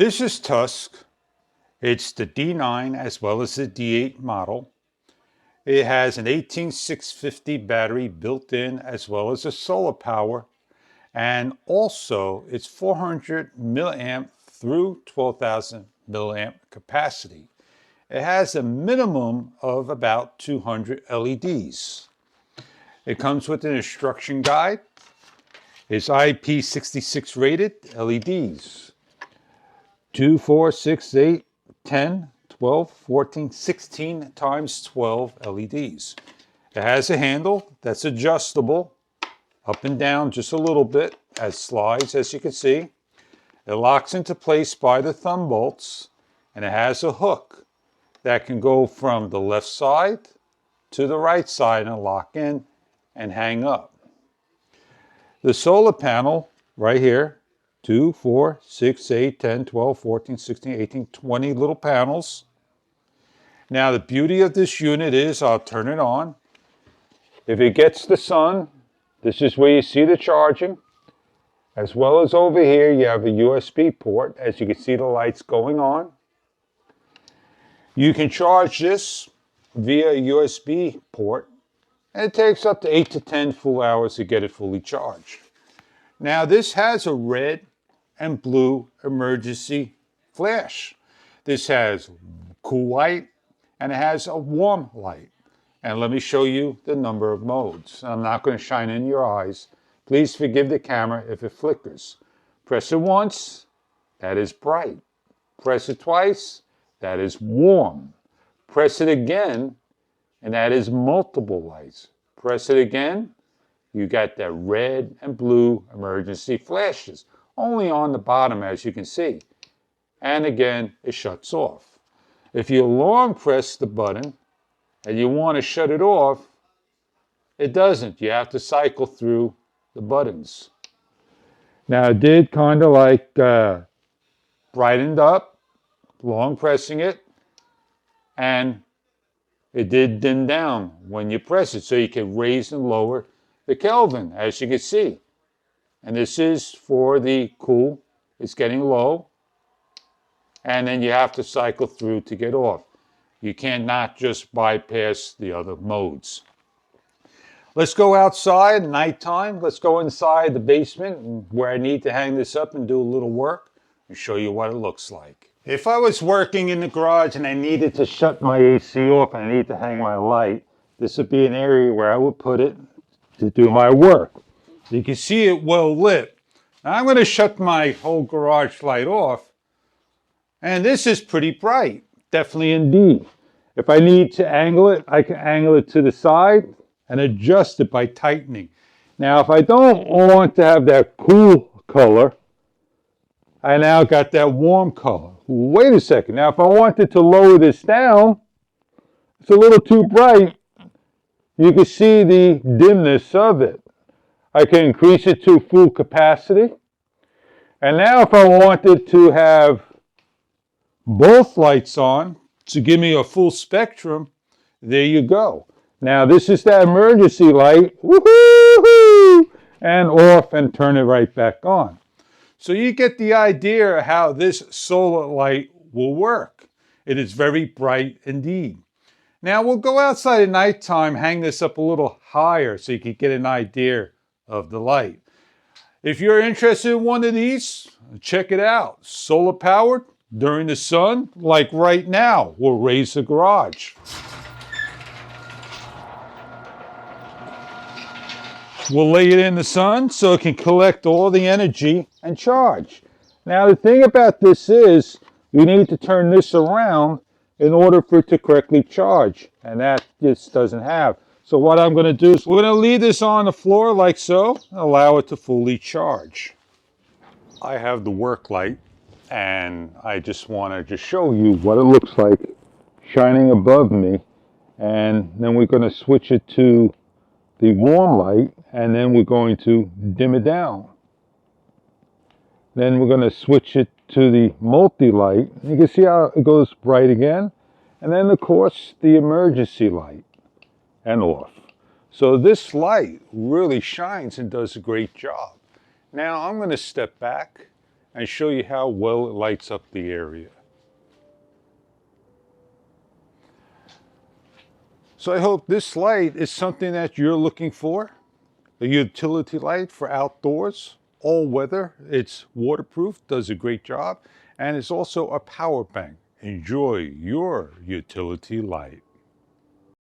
This is Tusk. It's the D9 as well as the D8 model. It has an 18650 battery built in as well as a solar power, and also it's 400 milliamp through 12,000 milliamp capacity. It has a minimum of about 200 LEDs. It comes with an instruction guide. It's IP66 rated LEDs. 2, 4, 6, 8, 10, 12, 14, 16 times 12 LEDs. It has a handle that's adjustable up and down just a little bit as slides, as you can see. It locks into place by the thumb bolts, and it has a hook that can go from the left side to the right side and lock in and hang up. The solar panel right here, 2, 4, 6, 8, 10, 12, 14, 16, 18, 20 little panels. Now the beauty of this unit is, I'll turn it on. If it gets the sun, this is where you see the charging. As well as over here, you have a USB port, as you can see the lights going on. You can charge this via a USB port, and it takes up to 8 to 10 full hours to get it fully charged. Now this has a red and blue emergency flash. This has cool light and it has a warm light. And let me show you the number of modes. I'm not going to shine in your eyes. Please forgive the camera if it flickers. Press it once, that is bright. Press it twice, that is warm. Press it again, and that is multiple lights. Press it again, you got that red and blue emergency flashes, only on the bottom as you can see. And again, it shuts off. If you long press the button and you want to shut it off, it doesn't. You have to cycle through the buttons. Now it did kind of like brightened up, long pressing it, and it did dim down when you press it, so you can raise and lower the Kelvin, as you can see. And this is for the cool. It's getting low. And then you have to cycle through to get off. You cannot just bypass the other modes. Let's go outside, nighttime. Let's go inside the basement where I need to hang this up and do a little work and show you what it looks like. If I was working in the garage and I needed to shut my AC off and I need to hang my light, this would be an area where I would put it to do my work. You can see it well lit. Now I'm going to shut my whole garage light off, and this is pretty bright, definitely indeed. If I need to angle it, I can angle it to the side and adjust it by tightening. Now if I don't want to have that cool color, I now got that warm color. Wait a second, now if I wanted to lower this down, it's a little too bright. You can see the dimness of it. I can increase it to full capacity. And now if I wanted to have both lights on to give me a full spectrum, there you go. Now this is that emergency light, woohoo, and off and turn it right back on. So you get the idea of how this solar light will work. It is very bright indeed. Now we'll go outside at nighttime, hang this up a little higher so you can get an idea of the light. If you're interested in one of these, check it out. Solar powered during the sun, like right now, we'll raise the garage. We'll lay it in the sun so it can collect all the energy and charge. Now the thing about this is, we need to turn this around in order for it to correctly charge, and that just doesn't have. So what I'm going to do is we're going to leave this on the floor like so, and allow it to fully charge. I have the Worklight, and I just want to show you what it looks like shining above me, and then we're going to switch it to the warm light, and then we're going to dim it down. Then we're going to switch it to the multi-light. You can see how it goes bright again. And then, of course, the emergency light and off. So this light really shines and does a great job. Now I'm going to step back and show you how well it lights up the area. So I hope this light is something that you're looking for. A utility light for outdoors, all weather. It's waterproof, does a great job, and it's also a power bank. Enjoy your utility light.